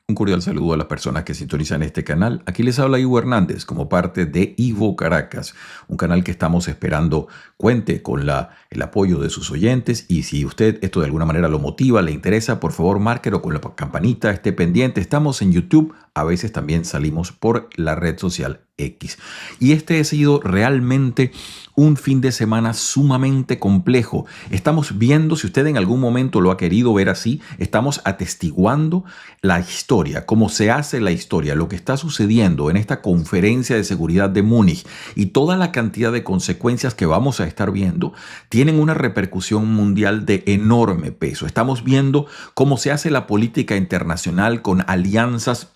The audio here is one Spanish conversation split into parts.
Un cordial saludo a las personas que sintonizan este canal. Aquí les habla Ivo Hernández como parte de Ivo Caracas, un canal que estamos esperando cuente con el apoyo de sus oyentes. Y si usted esto de alguna manera lo motiva, le interesa, por favor márquelo con la campanita, esté pendiente. Estamos en YouTube, a veces también salimos por la red social X. Y este ha sido realmente un fin de semana sumamente complejo. Estamos viendo, si usted en algún momento lo ha querido ver así, estamos atestiguando la historia, cómo se hace la historia, lo que está sucediendo en esta conferencia de seguridad de Múnich y toda la cantidad de consecuencias que vamos a estar viendo tienen una repercusión mundial de enorme peso. Estamos viendo cómo se hace la política internacional con alianzas.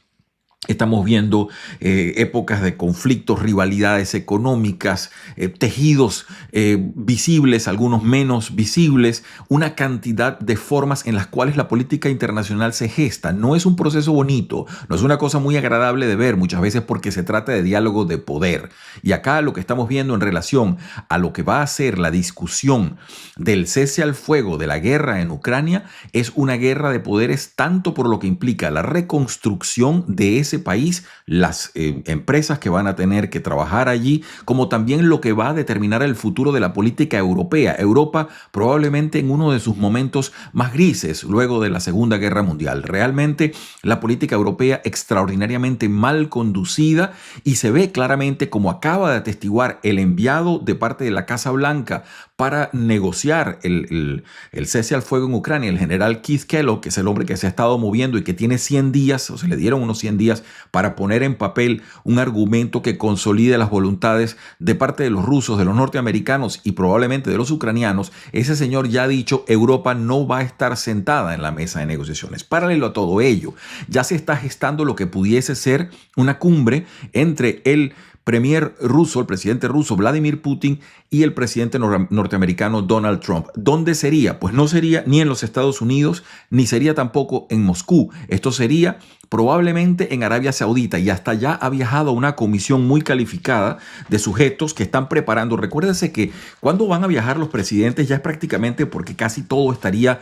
Estamos viendo épocas de conflictos, rivalidades económicas, tejidos visibles, algunos menos visibles, una cantidad de formas en las cuales la política internacional se gesta. No es un proceso bonito, no es una cosa muy agradable de ver muchas veces porque se trata de diálogo de poder. Y acá lo que estamos viendo en relación a lo que va a ser la discusión del cese al fuego de la guerra en Ucrania es una guerra de poderes tanto por lo que implica la reconstrucción de ese país, las empresas que van a tener que trabajar allí, como también lo que va a determinar el futuro de la política europea. Europa probablemente en uno de sus momentos más grises luego de la Segunda Guerra Mundial. Realmente la política europea extraordinariamente mal conducida y se ve claramente como acaba de atestiguar el enviado de parte de la Casa Blanca para negociar el cese al fuego en Ucrania, el general Keith Kellogg, que es el hombre que se ha estado moviendo y que tiene 100 días, o se le dieron unos 100 días para poner en papel un argumento que consolide las voluntades de parte de los rusos, de los norteamericanos y probablemente de los ucranianos. Ese señor ya ha dicho, Europa no va a estar sentada en la mesa de negociaciones. Paralelo a todo ello, ya se está gestando lo que pudiese ser una cumbre entre el premier ruso, el presidente ruso Vladimir Putin y el presidente norteamericano Donald Trump. ¿Dónde sería? Pues no sería ni en los Estados Unidos, ni sería tampoco en Moscú. Esto sería probablemente en Arabia Saudita, y hasta allá ha viajado una comisión muy calificada de sujetos que están preparando. Recuérdese que cuando van a viajar los presidentes ya es prácticamente porque casi todo estaría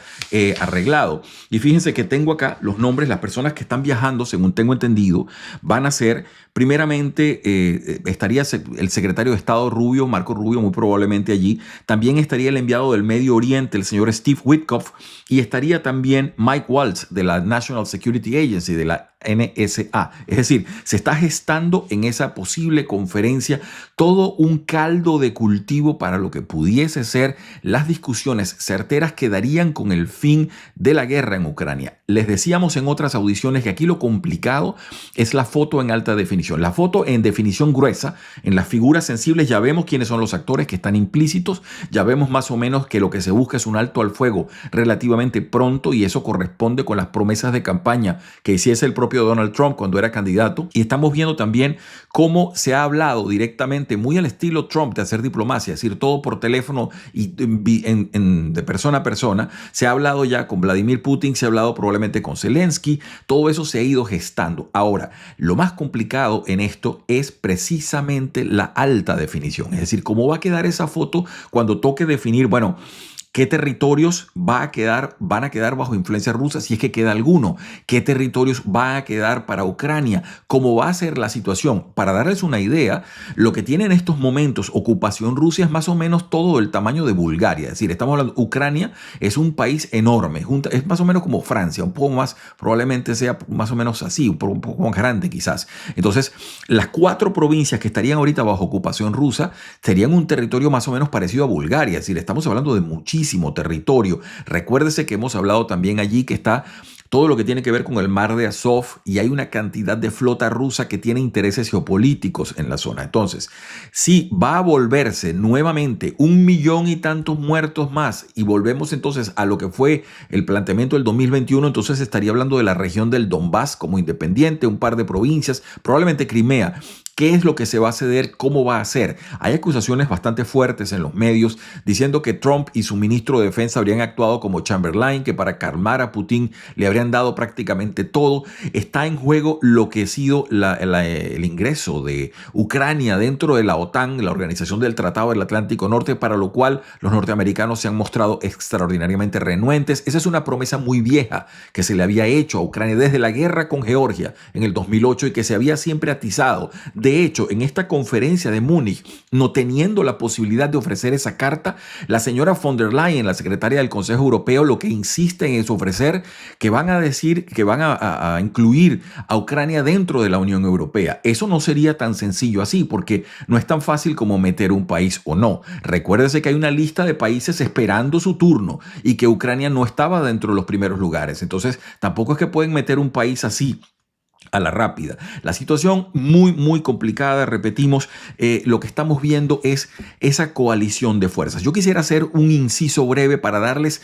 arreglado. Y fíjense que tengo acá los nombres, las personas que están viajando, según tengo entendido, van a ser primeramente, estaría el secretario de Estado Rubio, Marco Rubio, muy probablemente allí. También estaría el enviado del Medio Oriente, el señor Steve Witkoff, y estaría también Mike Waltz de la National Security Agency, de la NSA. Es decir, se está gestando en esa posible conferencia todo un caldo de cultivo para lo que pudiese ser las discusiones certeras que darían con el fin de la guerra en Ucrania. Les decíamos en otras audiciones que aquí lo complicado es la foto en alta definición. La foto en definición gruesa, en las figuras sensibles ya vemos quiénes son los actores que están implícitos, ya vemos más o menos que lo que se busca es un alto al fuego relativamente pronto, y eso corresponde con las promesas de campaña que hiciese el propio Donald Trump cuando era candidato. Y estamos viendo también cómo se ha hablado directamente, muy al estilo Trump, de hacer diplomacia, es decir, todo por teléfono y de persona a persona. Se ha hablado ya con Vladimir Putin, se ha hablado probablemente con Zelensky, todo eso se ha ido gestando. Ahora, lo más complicado en esto es precisamente la alta definición, es decir, cómo va a quedar esa foto cuando toque definir, bueno, ¿qué territorios van a quedar bajo influencia rusa si es que queda alguno? ¿Qué territorios van a quedar para Ucrania? ¿Cómo va a ser la situación? Para darles una idea, lo que tiene en estos momentos ocupación Rusia es más o menos todo el tamaño de Bulgaria. Es decir, estamos hablando, Ucrania es un país enorme, es más o menos como Francia, un poco más, probablemente sea más o menos así, un poco más grande quizás. Entonces, las 4 provincias que estarían ahorita bajo ocupación rusa serían un territorio más o menos parecido a Bulgaria. Es decir, estamos hablando de muchísimo territorio. Recuérdese que hemos hablado también allí que está todo lo que tiene que ver con el mar de Azov, y hay una cantidad de flota rusa que tiene intereses geopolíticos en la zona. Entonces, si va a volverse nuevamente 1.000.000 y tantos muertos más, y volvemos entonces a lo que fue el planteamiento del 2021, entonces estaría hablando de la región del Donbass como independiente, un par de provincias, probablemente Crimea. ¿Qué es lo que se va a ceder? ¿Cómo va a ser? Hay acusaciones bastante fuertes en los medios diciendo que Trump y su ministro de Defensa habrían actuado como Chamberlain, que para calmar a Putin le habrían dado prácticamente todo. Está en juego lo que ha sido el ingreso de Ucrania dentro de la OTAN, la Organización del Tratado del Atlántico Norte, para lo cual los norteamericanos se han mostrado extraordinariamente renuentes. Esa es una promesa muy vieja que se le había hecho a Ucrania desde la guerra con Georgia en el 2008 y que se había siempre atizado. De hecho, en esta conferencia de Múnich, no teniendo la posibilidad de ofrecer esa carta, la señora von der Leyen, la secretaria del Consejo Europeo, lo que insisten es ofrecer que van a decir que van a incluir a Ucrania dentro de la Unión Europea. Eso no sería tan sencillo así, porque no es tan fácil como meter un país o no. Recuérdese que hay una lista de países esperando su turno y que Ucrania no estaba dentro de los primeros lugares. Entonces, tampoco es que pueden meter un país así a la rápida. La situación muy complicada, repetimos, lo que estamos viendo es esa coalición de fuerzas. Yo quisiera hacer un inciso breve para darles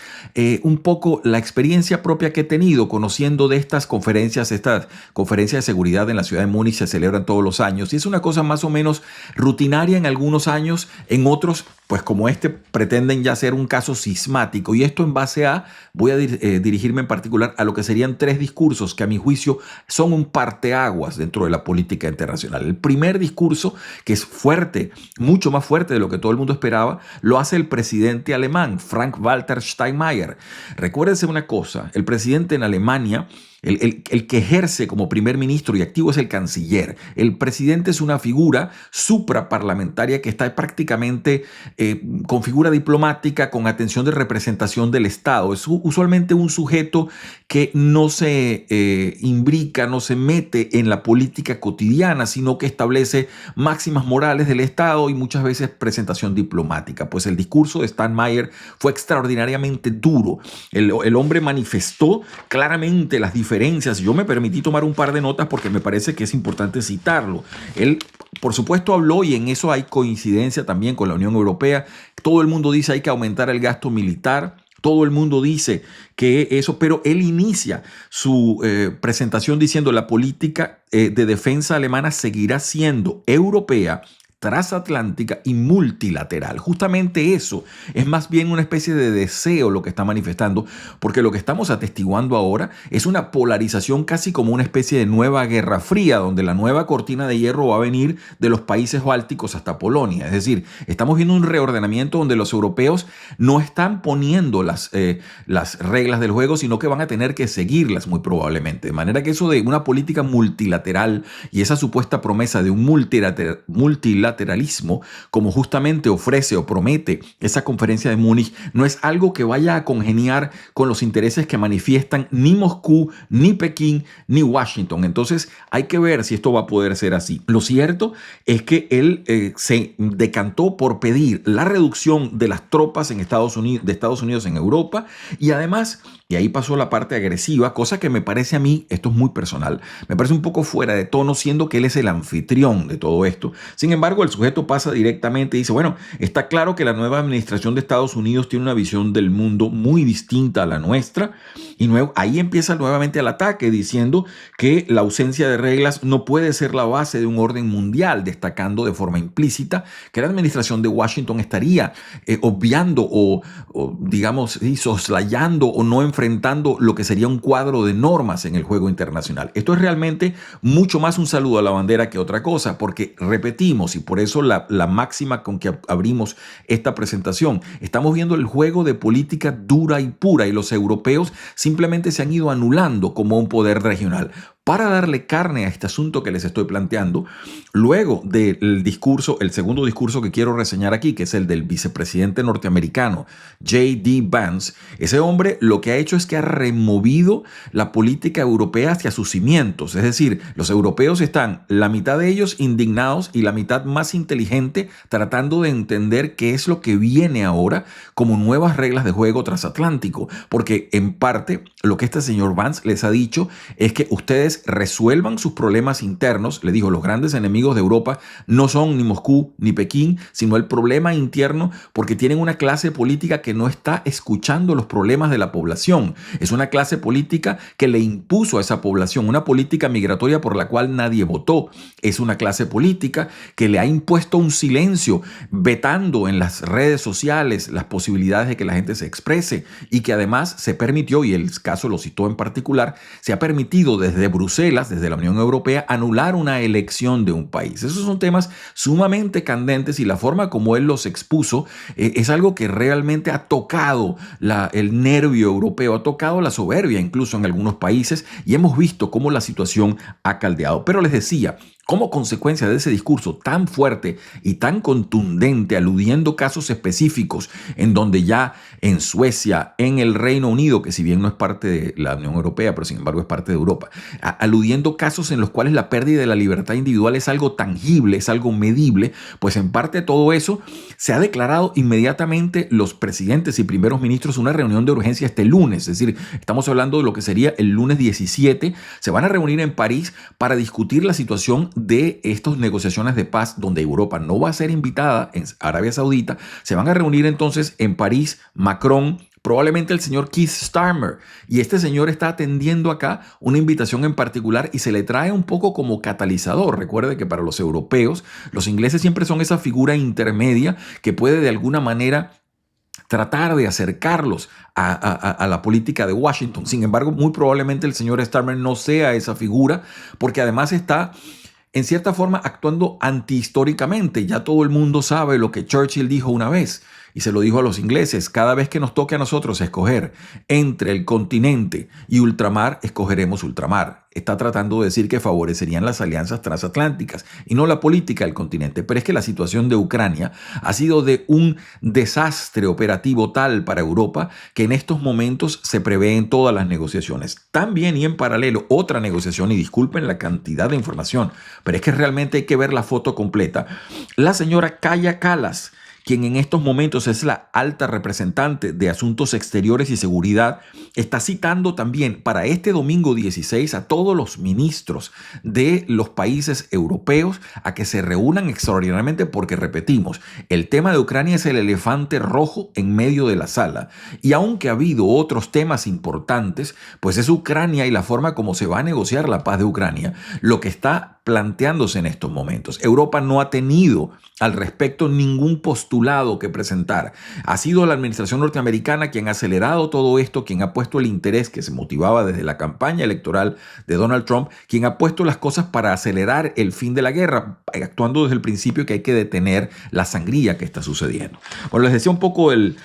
un poco la experiencia propia que he tenido conociendo de estas conferencias de seguridad en la ciudad de Múnich se celebran todos los años y es una cosa más o menos rutinaria en algunos años, en otros pues como este pretenden ya ser un caso sismático y esto en base a, voy a dirigirme en particular a lo que serían 3 discursos que a mi juicio son un parteaguas dentro de la política internacional. El primer discurso, que es fuerte, mucho más fuerte de lo que todo el mundo esperaba, lo hace el presidente alemán, Frank-Walter Steinmeier. Recuérdense una cosa, el presidente en Alemania, el que ejerce como primer ministro y activo es el canciller. El presidente es una figura supraparlamentaria que está prácticamente con figura diplomática, con atención de representación del Estado. Es usualmente un sujeto que no se imbrica, no se mete en la política cotidiana, sino que establece máximas morales del Estado y muchas veces presentación diplomática. Pues el discurso de Steinmeier fue extraordinariamente duro. El hombre manifestó claramente las diferencias. Yo me permití tomar un par de notas porque me parece que es importante citarlo. Él, por supuesto, habló y en eso hay coincidencia también con la Unión Europea. Todo el mundo dice hay que aumentar el gasto militar. Todo el mundo dice que eso, pero él inicia su presentación diciendo la política de defensa alemana seguirá siendo europea, transatlántica y multilateral. Justamente eso es más bien una especie de deseo lo que está manifestando, porque lo que estamos atestiguando ahora es una polarización casi como una especie de nueva guerra fría, donde la nueva cortina de hierro va a venir de los países bálticos hasta Polonia. Es decir, estamos viendo un reordenamiento donde los europeos no están poniendo las reglas del juego, sino que van a tener que seguirlas muy probablemente. De manera que eso de una política multilateral y esa supuesta promesa de un multilateralismo, como justamente ofrece o promete esa conferencia de Múnich, no es algo que vaya a congeniar con los intereses que manifiestan ni Moscú, ni Pekín, ni Washington. Entonces hay que ver si esto va a poder ser así. Lo cierto es que él se decantó por pedir la reducción de las tropas de Estados Unidos en Europa y además, y ahí pasó la parte agresiva, cosa que me parece a mí, esto es muy personal, me parece un poco fuera de tono, siendo que él es el anfitrión de todo esto. Sin embargo, el sujeto pasa directamente y dice, bueno, está claro que la nueva administración de Estados Unidos tiene una visión del mundo muy distinta a la nuestra y ahí empieza nuevamente el ataque diciendo que la ausencia de reglas no puede ser la base de un orden mundial, destacando de forma implícita que la administración de Washington estaría obviando o digamos, soslayando o no enfrentando lo que sería un cuadro de normas en el juego internacional. Esto es realmente mucho más un saludo a la bandera que otra cosa, porque repetimos, y por eso la máxima con que abrimos esta presentación, estamos viendo el juego de política dura y pura y los europeos simplemente se han ido anulando como un poder regional. Para darle carne a este asunto que les estoy planteando, luego del discurso, el segundo discurso que quiero reseñar aquí, que es el del vicepresidente norteamericano J.D. Vance, ese hombre lo que ha hecho es que ha removido la política europea hacia sus cimientos. Es decir, los europeos están, la mitad de ellos indignados y la mitad más inteligente, tratando de entender qué es lo que viene ahora como nuevas reglas de juego transatlántico. Porque en parte lo que este señor Vance les ha dicho es que ustedes ustedes resuelvan sus problemas internos. Le dijo, los grandes enemigos de Europa no son ni Moscú ni Pekín, sino el problema interno, porque tienen una clase política que no está escuchando los problemas de la población. Es una clase política que le impuso a esa población una política migratoria por la cual nadie votó. Es una clase política que le ha impuesto un silencio, vetando en las redes sociales las posibilidades de que la gente se exprese, y que además se permitió, y el caso lo citó en particular, se ha permitido desde Bruselas, desde la Unión Europea, anular una elección de un país. Esos son temas sumamente candentes, y la forma como él los expuso es algo que realmente ha tocado el nervio europeo, ha tocado la soberbia incluso en algunos países, y hemos visto cómo la situación ha caldeado. Pero les decía, como consecuencia de ese discurso tan fuerte y tan contundente, aludiendo casos específicos en donde ya en Suecia, en el Reino Unido, que si bien no es parte de la Unión Europea, pero sin embargo es parte de Europa, aludiendo casos en los cuales la pérdida de la libertad individual es algo tangible, es algo medible, pues en parte de todo eso se ha declarado inmediatamente los presidentes y primeros ministros una reunión de urgencia este lunes. Es decir, estamos hablando de lo que sería el lunes 17. Se van a reunir en París para discutir la situación de estas negociaciones de paz, donde Europa no va a ser invitada, en Arabia Saudita. Se van a reunir entonces en París Macron, probablemente el señor Keith Starmer, y este señor está atendiendo acá una invitación en particular y se le trae un poco como catalizador. Recuerde que para los europeos, los ingleses siempre son esa figura intermedia que puede de alguna manera tratar de acercarlos a la política de Washington. Sin embargo, muy probablemente el señor Starmer no sea esa figura, porque además está en cierta forma actuando antihistóricamente. Ya todo el mundo sabe lo que Churchill dijo una vez, y se lo dijo a los ingleses: cada vez que nos toque a nosotros escoger entre el continente y ultramar, escogeremos ultramar. Está tratando de decir que favorecerían las alianzas transatlánticas y no la política del continente. Pero es que la situación de Ucrania ha sido de un desastre operativo tal para Europa que en estos momentos se prevén todas las negociaciones. También, y en paralelo, otra negociación, y disculpen la cantidad de información, pero es que realmente hay que ver la foto completa. La señora Kaja Kallas, quien en estos momentos es la alta representante de Asuntos Exteriores y Seguridad, está citando también para este domingo 16 a todos los ministros de los países europeos a que se reúnan extraordinariamente, porque, repetimos, el tema de Ucrania es el elefante rojo en medio de la sala. Y aunque ha habido otros temas importantes, pues es Ucrania y la forma como se va a negociar la paz de Ucrania lo que está planteándose en estos momentos. Europa no ha tenido al respecto ningún postulado que presentar. Ha sido la administración norteamericana quien ha acelerado todo esto, quien ha puesto el interés que se motivaba desde la campaña electoral de Donald Trump, quien ha puesto las cosas para acelerar el fin de la guerra, actuando desde el principio que hay que detener la sangría que está sucediendo. Bueno, les decía un poco el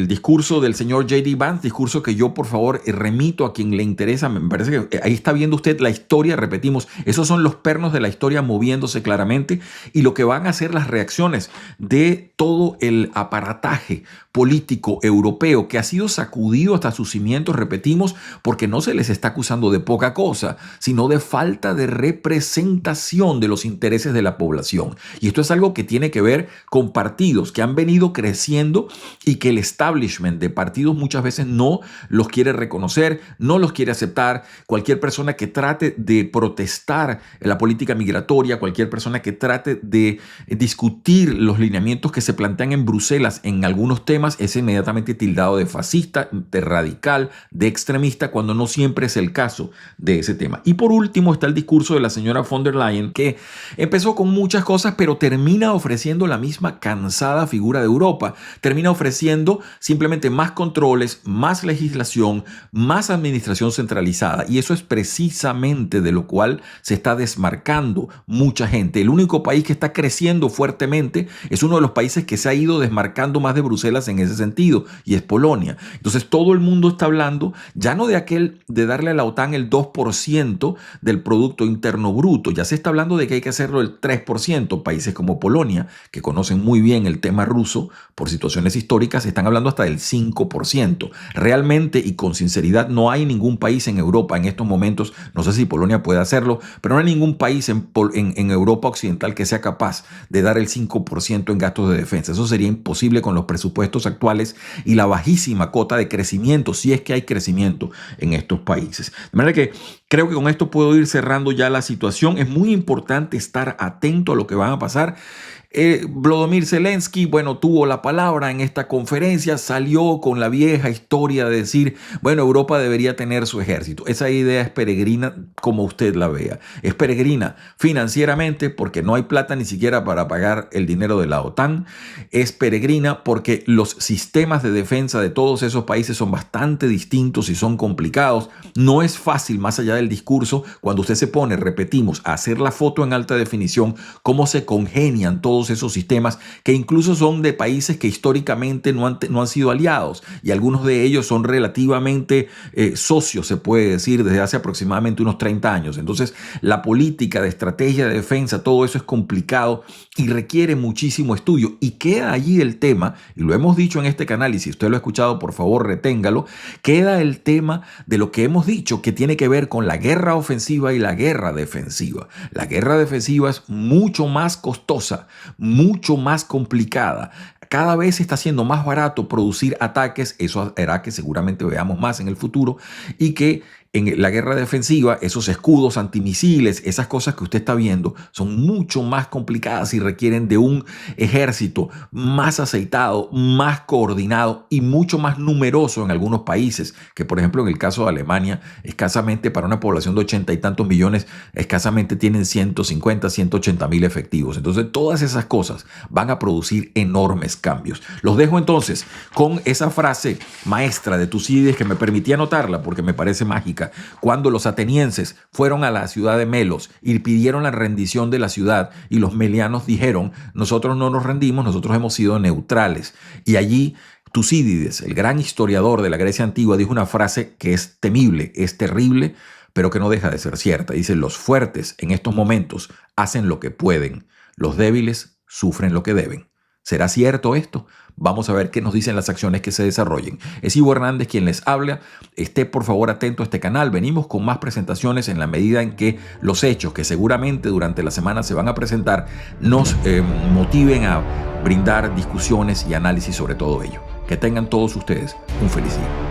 discurso del señor J.D. Vance, discurso que yo por favor remito a quien le interesa. Me parece que ahí está viendo usted la historia. Repetimos, esos son los pernos de la historia moviéndose claramente, y lo que van a ser las reacciones de todo el aparataje político europeo que ha sido sacudido hasta sus cimientos, repetimos, porque no se les está acusando de poca cosa, sino de falta de representación de los intereses de la población. Y esto es algo que tiene que ver con partidos que han venido creciendo y que el establishment de partidos muchas veces no los quiere reconocer, no los quiere aceptar. Cualquier persona que trate de protestar en la política migratoria, cualquier persona que trate de discutir los lineamientos que se plantean en Bruselas en algunos temas, es inmediatamente tildado de fascista, de radical, de extremista, cuando no siempre es el caso de ese tema. Y por último está el discurso de la señora von der Leyen, que empezó con muchas cosas, pero termina ofreciendo la misma cansada figura de Europa. Termina ofreciendo simplemente más controles, más legislación, más administración centralizada. Y eso es precisamente de lo cual se está desmarcando mucha gente. El único país que está creciendo fuertemente es uno de los países que se ha ido desmarcando más de Bruselas en ese sentido, y es Polonia. Entonces todo el mundo está hablando ya no de darle a la OTAN el 2% del Producto Interno Bruto, ya se está hablando de que hay que hacerlo el 3%. Países como Polonia, que conocen muy bien el tema ruso por situación situaciones históricas están hablando hasta del 5%. Realmente y con sinceridad no hay ningún país en Europa en estos momentos, no sé si Polonia puede hacerlo, pero no hay ningún país en Europa occidental que sea capaz de dar el 5% en gastos de defensa. Eso sería imposible con los presupuestos actuales y la bajísima cota de crecimiento, si es que hay crecimiento en estos países. De manera que creo que con esto puedo ir cerrando ya la situación. Es muy importante estar atento a lo que va a pasar. Volodymyr Zelensky, bueno, tuvo la palabra en esta conferencia, salió con la vieja historia de decir, bueno, Europa debería tener su ejército. Esa idea es peregrina como usted la vea. Es peregrina financieramente porque no hay plata ni siquiera para pagar el dinero de la OTAN. Es peregrina porque los sistemas de defensa de todos esos países son bastante distintos y son complicados. No es fácil, más allá del discurso, cuando usted se pone, repetimos, a hacer la foto en alta definición, cómo se congenian todos esos sistemas que incluso son de países que históricamente no han sido aliados y algunos de ellos son relativamente socios, se puede decir, desde hace aproximadamente unos 30 años. Entonces, la política de estrategia de defensa, todo eso es complicado y requiere muchísimo estudio. Y queda allí el tema, y lo hemos dicho en este canal, y si usted lo ha escuchado, por favor, reténgalo, queda el tema de lo que hemos dicho que tiene que ver con la guerra ofensiva y la guerra defensiva. La guerra defensiva es mucho más costosa, mucho más complicada. Cada vez está siendo más barato producir ataques, eso hará que seguramente veamos más en el futuro, y que en la guerra defensiva, esos escudos antimisiles, esas cosas que usted está viendo, son mucho más complicadas y requieren de un ejército más aceitado, más coordinado y mucho más numeroso en algunos países, que por ejemplo en el caso de Alemania, escasamente para una población de 80 y tantos millones, escasamente tienen 150, 180 mil efectivos. Entonces todas esas cosas van a producir enormes cambios. Los dejo entonces con esa frase maestra de Tucídides que me permití anotarla porque me parece mágica. Cuando los atenienses fueron a la ciudad de Melos y pidieron la rendición de la ciudad y los melianos dijeron, nosotros no nos rendimos, nosotros hemos sido neutrales. Y allí Tucídides, el gran historiador de la Grecia antigua, dijo una frase que es temible, es terrible, pero que no deja de ser cierta. Dice, los fuertes en estos momentos hacen lo que pueden, los débiles sufren lo que deben. ¿Será cierto esto? Vamos a ver qué nos dicen las acciones que se desarrollen. Es Ivo Hernández quien les habla. Esté por favor atento a este canal. Venimos con más presentaciones en la medida en que los hechos que seguramente durante la semana se van a presentar nos motiven a brindar discusiones y análisis sobre todo ello. Que tengan todos ustedes un feliz día.